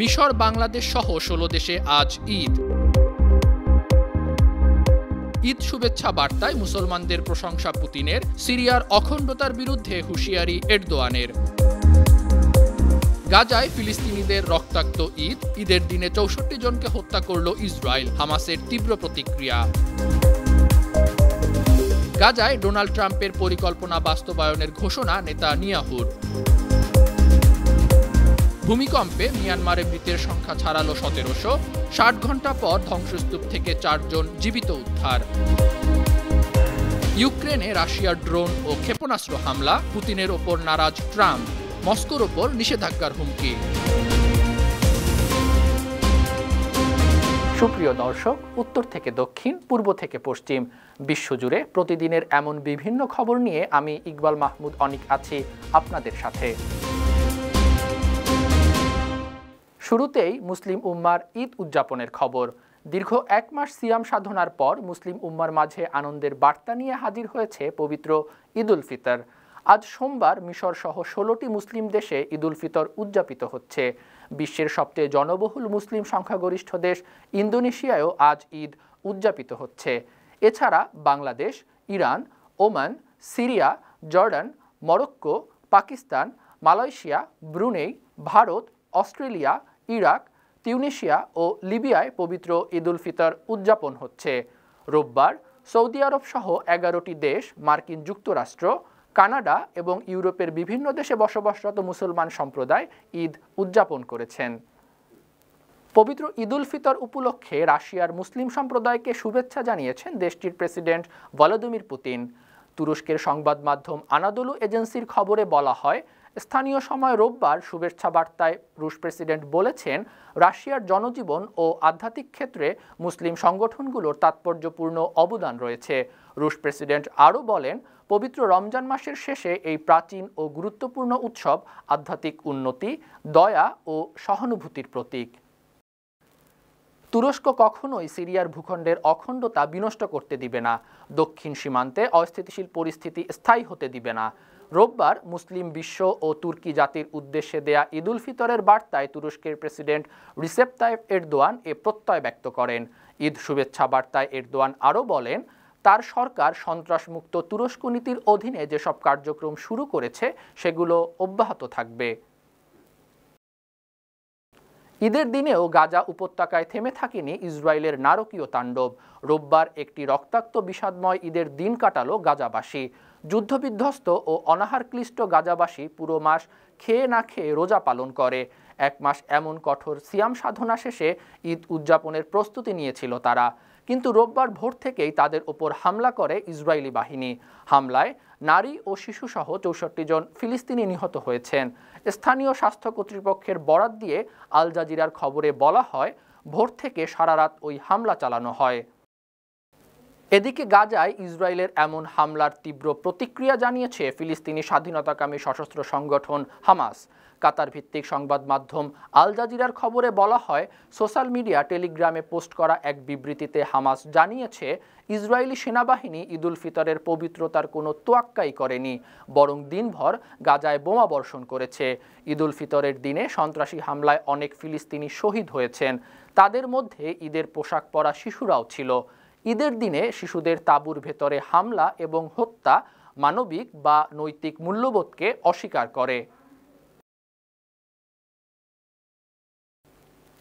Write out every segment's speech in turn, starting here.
মিশর, বাংলাদেশ সহ ১৬ দেশে আজ ঈদ। ঈদ শুভেচ্ছা বার্তায় মুসলমানদের প্রশংসা পুতিনের, সিরিয়ার অখণ্ডতার বিরুদ্ধে হুঁশিয়ারি এরদোয়ানের। গাজায় ফিলিস্তিনিদের রক্তাক্ত ঈদ, ঈদের দিনে ৬৪ জনকে হত্যা করল ইসরায়েল, হামাসের তীব্র প্রতিক্রিয়া। গাজায় ডোনাল্ড ট্রাম্পের পরিকল্পনা বাস্তবায়নের ঘোষণা নেতানিয়াহুর। ভূমিকম্পে মিয়ানমারে মৃতের সংখ্যা ছাড়ালো ১৭০০, ৬০ ঘণ্টা পর ধ্বংসস্তূপ থেকে ৪ জন জীবিত উদ্ধার। ইউক্রেনে রাশিয়ার ড্রোন ও ক্ষেপণাস্ত্র হামলা, পুতিনের ওপর নারাজ ট্রাম্প, মস্কোর ওপর নিষেধাজ্ঞার হুমকি। সুপ্রিয় দর্শক, উত্তর থেকে দক্ষিণ, পূর্ব থেকে পশ্চিম, বিশ্বজুড়ে প্রতিদিনের এমন বিভিন্ন খবর নিয়ে আমি ইকবাল মাহমুদ অনিক আছি আপনাদের সাথে। শুরুতেই মুসলিম উম্মার ঈদ উদযাপনের খবর। দীর্ঘ ১ মাস সিয়াম সাধনার পর মুসলিম উম্মার মাঝে আনন্দের বার্তা নিয়ে হাজির হয়েছে পবিত্র ঈদ উল ফিতর। আজ সোমবার মিশর সহ ১৬টি মুসলিম দেশে ঈদ উল ফিতর উদযাপিত হচ্ছে। বিশ্বের সবচেয়ে জনবহুল মুসলিম সংখ্যাগরিষ্ঠ দেশ ইন্দোনেশিয়ায়ও আজ ঈদ উদযাপিত হচ্ছে। এছাড়া Bangladesh, Iran, Oman, Syria, Jordan, Morocco, Pakistan, Malaysia, Brunei, Bharat, Australia, Iraq, Tunisia ও লিবিয়ায় পবিত্র ঈদ উল ফিতর উদযাপন হচ্ছে। রোববার সৌদি আরব সহ ১১টি দেশ, মার্কিন যুক্তরাষ্ট্র, কানাডা এবং ইউরোপের বিভিন্ন দেশে বসবাসরত মুসলমান সম্প্রদায় ঈদ উদযাপন করেছেন। পবিত্র ঈদ উল ফিতর উপলক্ষে রাশিয়ার মুসলিম সম্প্রদায়কে শুভেচ্ছা জানিয়েছেন দেশটির প্রেসিডেন্ট ভলোদিমির পুতিন। তুরস্কের সংবাদ মাধ্যম আনাদোলু এজেন্সির খবরে বলা হয়, স্থানীয় সময় রোববার শুভেচ্ছা বার্তায় রুশ প্রেসিডেন্ট বলেছেন, রাশিয়ার জনজীবন ও আধ্যাত্মিক ক্ষেত্রে মুসলিম সংগঠনগুলোর তাৎপর্যপূর্ণ অবদান রয়েছে। রুশ প্রেসিডেন্ট আরও বলেন, পবিত্র রমজান মাসের শেষে এই প্রাচীন ও গুরুত্বপূর্ণ উৎসব আধ্যাত্মিক উন্নতি, দয়া ও সহানুভূতির প্রতীক। তুরস্ক কখনোই সিরিয়ার ভূখণ্ডের অখণ্ডতা বিনষ্ট করতে দিবে না, দক্ষিণ সীমান্তে অস্থিতিশীল পরিস্থিতি স্থায়ী হতে দিবে না। রোববার মুসলিম বিশ্ব ও তুর্কি জাতির উদ্দেশ্যে দেয়া ঈদ উল ফিতরের বার্তায় তুরস্কের প্রেসিডেন্ট রিসেপ তাইপ এরদোয়ান এ প্রত্যয় ব্যক্ত করেন। ঈদ শুভেচ্ছা বার্তায় এরদোয়ান আরও বলেন, তার সরকার সন্ত্রাসমুক্ত তুরস্ক নীতির অধীনে যেসব কার্যক্রম শুরু করেছে সেগুলো অব্যাহত থাকবে। ঈদের দিনেও গাজা উপত্যকায় থেমে থাকেনি ইসরায়েলের নারকীয় তাণ্ডব। রোববার একটি রক্তাক্ত বিষাদময় ঈদের দিন কাটালো গাজাবাসী। যুদ্ধবিধ্বস্ত ও অনাহারক্লিষ্ট গাজাবাসী পুরো মাস খেয়ে না খেয়ে রোজা পালন করে। ১ মাস এমন কঠোর সিয়াম সাধনা শেষে ঈদ উদযাপনের প্রস্তুতি নিয়েছিল তারা, কিন্তু রোববার ভোর থেকেই তাদের ওপর হামলা করে ইসরায়েলি বাহিনী। হামলায় নারী ও শিশুসহ ৬৪ জন ফিলিস্তিনি নিহত হয়েছেন। স্থানীয় স্বাস্থ্য কর্তৃপক্ষের বরাত দিয়ে আল জাজিরার খবরে বলা হয়, ভোর থেকে সারা রাত ওই হামলা চালানো হয়। এদিকে গাজায় ইসরায়েলের এমন হামলার তীব্র প্রতিক্রিয়া জানিয়েছে ফিলিস্তিনি স্বাধীনতাকামী সশস্ত্র সংগঠন হামাস। কাতার ভিত্তিক সংবাদ মাধ্যম আল জাজিরার খবরে বলা হয়, সোশ্যাল মিডিয়া টেলিগ্রামে পোস্ট করা এক বিবৃতিতে হামাস জানিয়েছে, ইসরায়েলি সেনাবাহিনী ঈদ উল ফিতরের পবিত্রতার কোনো তোয়াক্কাই করেনি, বরং দিনভর গাজায় বোমা বর্ষণ করেছে। ঈদ উল ফিতরের দিনে সন্ত্রাসী হামলায় অনেক ফিলিস্তিনি শহীদ হয়েছেন, তাদের মধ্যে ঈদের পোশাক পরা শিশুরাও ছিল। ঈদের দিনে শিশুদের তাঁবুর ভেতরে হামলা এবং হত্যা মানবিক বা নৈতিক মূল্যবোধকে অস্বীকার করে।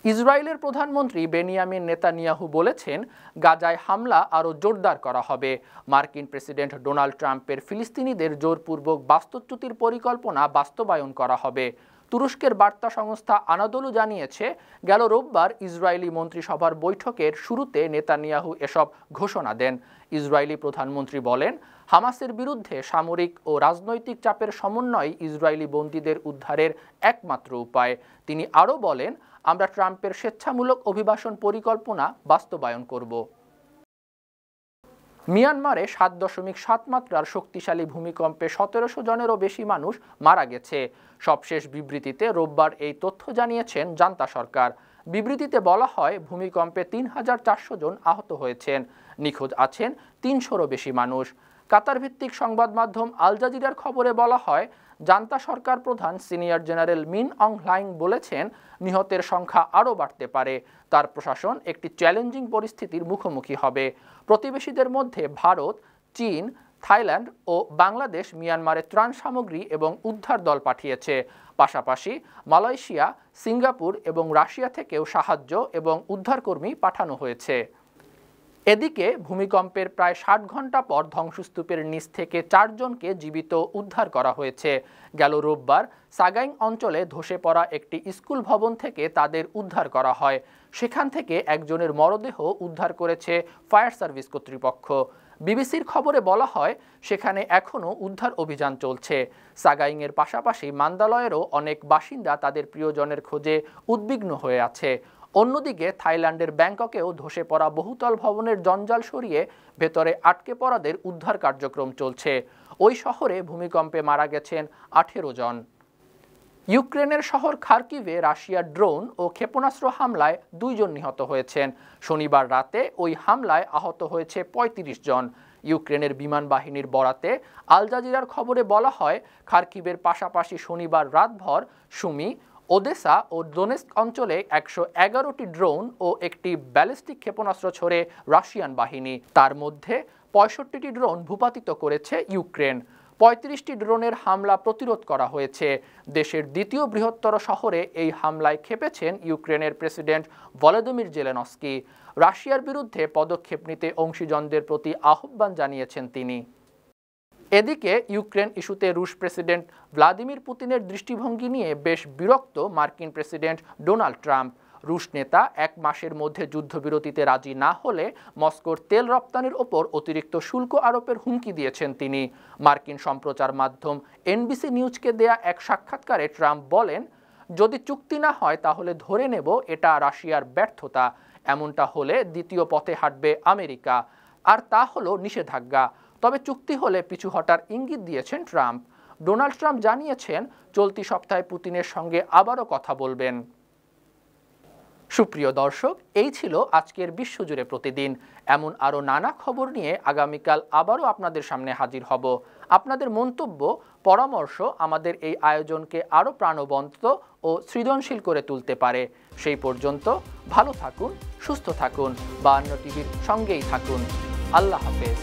ইসরায়েলের প্রধানমন্ত্রী বেনিয়ামিন নেতানিয়াহু বলেছেন, গাজায় হামলা আরও জোরদার করা হবে। মার্কিন প্রেসিডেন্ট ডোনাল্ড ট্রাম্পের ফিলিস্তিনিদের জোরপূর্বক বাস্তুচ্যুতির পরিকল্পনা বাস্তবায়ন করা হবে। তুরস্কের বার্তা সংস্থা আনাদোলু জানিয়েছে, গেল রোববার ইসরায়েলি মন্ত্রিসভার বৈঠকের শুরুতে নেতানিয়াহু এসব ঘোষণা দেন। ইসরায়েলি প্রধানমন্ত্রী বলেন, হামাসের বিরুদ্ধে সামরিক ও রাজনৈতিক চাপের সমন্বয় ইসরায়েলি বন্দীদের উদ্ধারের একমাত্র উপায়। তিনি আরও বলেন, আমরা ট্রাম্পের স্বেচ্ছামূলক অভিবাসন পরিকল্পনা বাস্তবায়ন করব। মিয়ানমারে ৭.৭ মাত্রার শক্তিশালী ভূমিকম্পে ১৭০০ জনেরও বেশি মানুষ মারা গেছে। সবশেষ বিবৃতিতে রোববার এই তথ্য জানিয়েছেন জান্তা সরকার। বিবৃতিতে বলা হয়, ভূমিকম্পে ৩,৪০০ জন আহত হয়েছেন, নিখোঁজ আছেন ৩০০রও বেশি মানুষ। কাতার ভিত্তিক সংবাদ মাধ্যম আল জাজিরার খবরে বলা হয়, জান্তা সরকার প্রধান সিনিয়র জেনারেল মিন অং হ্লাইং বলেছেন, নিহতের সংখ্যা আরও বাড়তে পারে। তার প্রশাসন একটি চ্যালেঞ্জিং পরিস্থিতির মুখোমুখি হবে। প্রতিবেশীদের মধ্যে ভারত, চীন, থাইল্যান্ড ও বাংলাদেশ মিয়ানমারে ত্রাণ সামগ্রী এবং উদ্ধার দল পাঠিয়েছে। পাশাপাশি মালয়েশিয়া, সিঙ্গাপুর এবং রাশিয়া থেকেও সাহায্য এবং উদ্ধারকর্মী পাঠানো হয়েছে। এদিকে ভূমিকম্পের প্রায় ৬০ ঘন্টা পর ধ্বংসস্তূপের নিচ থেকে ৪ জনকে জীবিত উদ্ধার করা হয়েছে। গেল রোববার সাগাইং অঞ্চলে ধসে পড়া একটি স্কুল ভবন থেকে তাদের উদ্ধার করা হয়। সেখান থেকে একজনের মরদেহ উদ্ধার করেছে ফায়ার সার্ভিস কর্তৃপক্ষ। বিবিসির খবরে বলা হয়, সেখানে এখনও উদ্ধার অভিযান চলছে। সাগাইংয়ের পাশাপাশি মান্দালয়েরও অনেক বাসিন্দা তাদের প্রিয়জনের খোঁজে উদ্বিগ্ন হয়ে আছে। অন্যদিকে থাইল্যান্ডের ব্যাংককেও ধসে পড়া বহুতল ভবনের জঞ্জাল সরিয়ে ভেতরে আটকে পড়াদের উদ্ধার কার্যক্রম চলছে। ওই শহরে ভূমিকম্পে মারা গেছেন ১৮ জন। ইউক্রেনের শহর খার্কিভে রাশিয়ার ড্রোন ও ক্ষেপণাস্ত্র হামলায় ২ জন নিহত হয়েছেন। শনিবার রাতে ওই হামলায় আহত হয়েছে ৩৫ জন। ইউক্রেনের বিমান বাহিনীর বরাতে আল জাজিরার খবরে বলা হয়, খার্কিভের পাশাপাশি শনিবার রাতভর সুমি, ওদেসা ও ডোনেস্ক অঞ্চলে ১১১টি ড্রোন ও একটি ব্যালিস্টিক ক্ষেপণাস্ত্র ছোড়ে রাশিয়ান বাহিনী। তার মধ্যে ৬৫টি ড্রোন ভূপাতিত করেছে ইউক্রেন। ৩৫টি ড্রোনের হামলা প্রতিরোধ করা হয়েছে। দেশের দ্বিতীয় বৃহত্তর শহরে এই হামলায় ক্ষেপেছেন ইউক্রেনের প্রেসিডেন্ট ভলোদিমির জেলেনস্কি। রাশিয়ার বিরুদ্ধে পদক্ষেপ নিতে অংশীজনদের প্রতি আহ্বান জানিয়েছেন তিনি। এদিকে ইউক্রেন ইস্যুতে রুশ প্রেসিডেন্ট ভ্লাদিমির পুতিনের দৃষ্টিভঙ্গি নিয়ে বেশ বিরক্ত মার্কিন প্রেসিডেন্ট ডোনাল্ড ট্রাম্প। রুশ নেতা ১ মাসের মধ্যে যুদ্ধবিরতিতে রাজি না হলে মস্কোর তেল রপ্তানির ওপর অতিরিক্ত শুল্ক আরোপের হুমকি দিয়েছেন তিনি। মার্কিন সম্প্রচার মাধ্যম এনবিসি নিউজকে দেয়া এক সাক্ষাৎকারে ট্রাম্প বলেন, যদি চুক্তি না হয় তাহলে ধরে নেব এটা রাশিয়ার ব্যর্থতা। এমনটা হলে দ্বিতীয় পথে হাঁটবে আমেরিকা, আর তা হলো নিষেধাজ্ঞা। তবে চুক্তি হলে পিছু হটার ইঙ্গিত দিয়েছেন ট্রাম্প। ডোনাল্ড ট্রাম্প জানিয়েছেন, চলতি সপ্তাহে পুতিনের সঙ্গে আবারও কথা বলবেন। সুপ্রিয় দর্শক, এই ছিল আজকের বিশ্বজুড়ে প্রতিদিন। এমন আরও নানা খবর নিয়ে আগামীকাল আবারও আপনাদের সামনে হাজির হব। আপনাদের মন্তব্য, পরামর্শ আমাদের এই আয়োজনকে আরও প্রাণবন্ত ও সৃজনশীল করে তুলতে পারে। সেই পর্যন্ত ভালো থাকুন, সুস্থ থাকুন, ৫২ টিভির সঙ্গেই থাকুন। আল্লাহ হাফেজ।